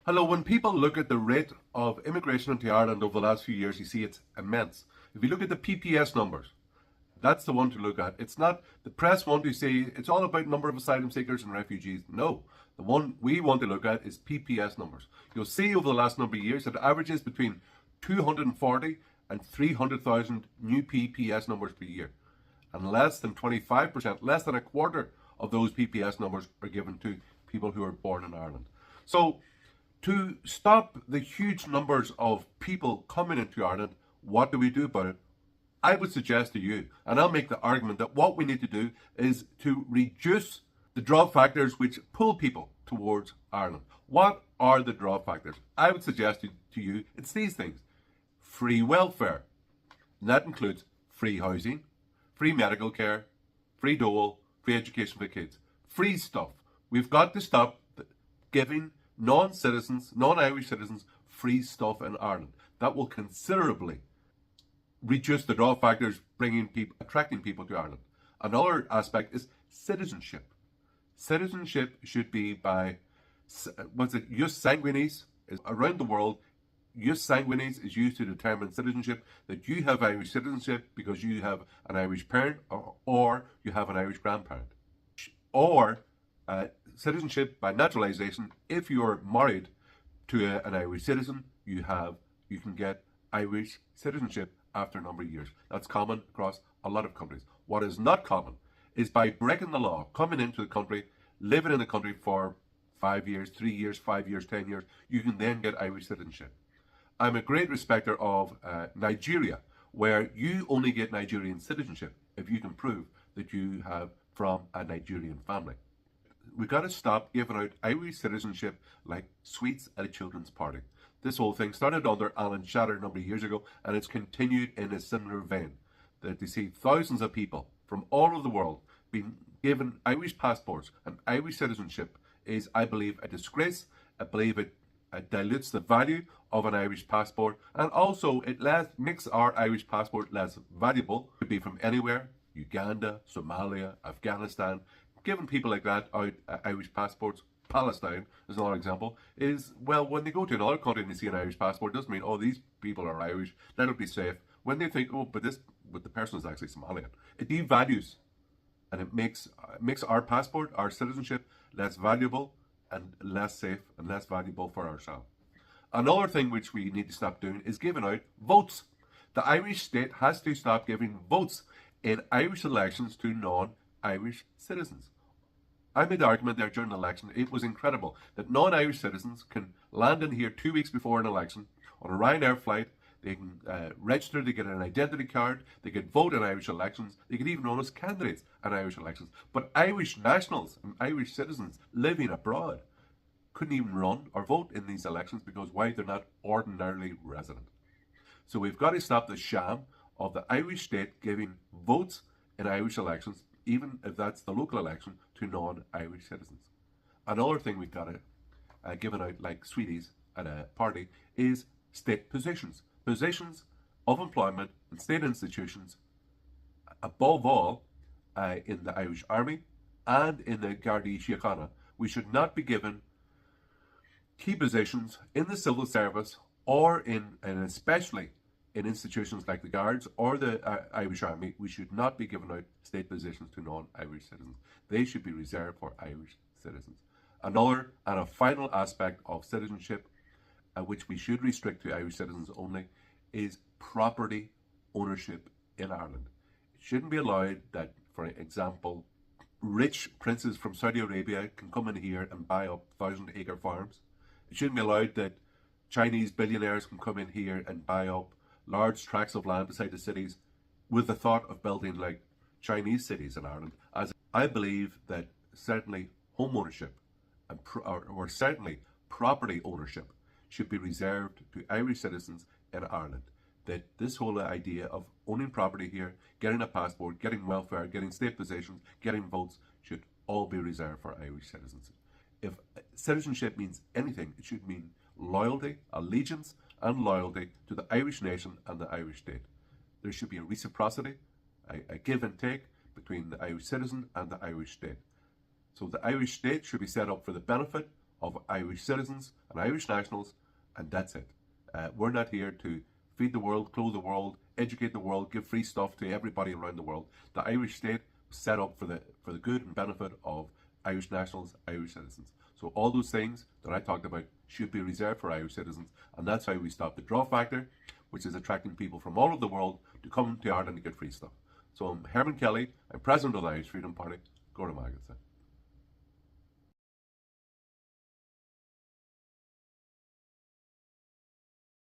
Hello, when people look at the rate of immigration into Ireland over the last few years, you see it's immense. If you look at the PPS numbers, that's the one to look at. It's not the press want to say it's all about number of asylum seekers and refugees. No, the one we want to look at is PPS numbers. You'll see over the last number of years that it averages between 240 and 300,000 new PPS numbers per year. And less than 25%, less than a quarter of those PPS numbers are given to people who are born in Ireland. So, to stop the huge numbers of people coming into Ireland, what do we do about it? I would suggest to you, and I'll make the argument that what we need to do is to reduce the draw factors which pull people towards Ireland. What are the draw factors? I would suggest to you, it's these things. Free welfare. And that includes free housing, free medical care, free dole, free education for kids. Free stuff. We've got to stop giving non-citizens, non-Irish citizens, free stuff in Ireland. That will considerably reduce the draw factors, attracting people to Ireland. Another aspect is citizenship. Citizenship should be by, jus sanguinis. Around the world, jus sanguinis is used to determine citizenship, that you have Irish citizenship because you have an Irish parent or you have an Irish grandparent. Or citizenship by naturalization. If you're married to an Irish citizen, you can get Irish citizenship after a number of years. That's common across a lot of countries. What is not common is by breaking the law, coming into the country, living in the country for 5 years, 3 years, 5 years, 10 years, you can then get Irish citizenship. I'm a great respecter of Nigeria, where you only get Nigerian citizenship if you can prove that you have from a Nigerian family. We've got to stop giving out Irish citizenship like sweets at a children's party. This whole thing started under Alan Shatter a number of years ago, and it's continued in a similar vein. That you see thousands of people from all over the world being given Irish passports and Irish citizenship is, I believe, a disgrace. I believe it dilutes the value of an Irish passport, and also it makes our Irish passport less valuable. It could be from anywhere: Uganda, Somalia, Afghanistan. Giving people like that out Irish passports, Palestine is another example, is, well, when they go to another country and they see an Irish passport, it doesn't mean, oh, these people are Irish, let it be safe. When they think, oh, but the person is actually Somalian, it devalues, and it makes our passport, our citizenship, less valuable and less safe and less valuable for ourselves. Another thing which we need to stop doing is giving out votes. The Irish state has to stop giving votes in Irish elections to non-Irish citizens. I made the argument there during the election. It was incredible that non-Irish citizens can land in here 2 weeks before an election on a Ryanair flight. They can register, they get an identity card, they can vote in Irish elections, they can even run as candidates in Irish elections. But Irish nationals and Irish citizens living abroad couldn't even run or vote in these elections because why? They're not ordinarily resident. So we've got to stop the sham of the Irish state giving votes in Irish elections, even if that's the local election, to non-Irish citizens. Another thing we've got to give out like sweeties at a party is state positions. Positions of employment in state institutions, above all in the Irish Army and in the Gardaí Síochána. We should not be given key positions in the civil service or and especially in institutions like the Guards or the Irish Army. We should not be giving out state positions to non-Irish citizens. They should be reserved for Irish citizens. Another and a final aspect of citizenship, which we should restrict to Irish citizens only, is property ownership in Ireland. It shouldn't be allowed that, for example, rich princes from Saudi Arabia can come in here and buy up 1,000-acre farms. It shouldn't be allowed that Chinese billionaires can come in here and buy up large tracts of land beside the cities with the thought of building like Chinese cities in Ireland. As I believe that certainly home ownership or certainly property ownership should be reserved to Irish citizens in Ireland. That this whole idea of owning property here, getting a passport, getting welfare, getting state positions, getting votes should all be reserved for Irish citizens. If citizenship means anything, it should mean loyalty, allegiance and loyalty to the Irish nation and the Irish state. There should be a reciprocity, a give and take between the Irish citizen and the Irish state. So the Irish state should be set up for the benefit of Irish citizens and Irish nationals, and that's it. We're not here to feed the world, clothe the world, educate the world, give free stuff to everybody around the world. The Irish state was set up for the good and benefit of Irish nationals, Irish citizens. So all those things that I talked about should be reserved for Irish citizens, and that's how we stop the draw factor, which is attracting people from all over the world to come to Ireland to get free stuff. So I'm Hermann Kelly, I'm president of the Irish Freedom Party. Go to Margaret.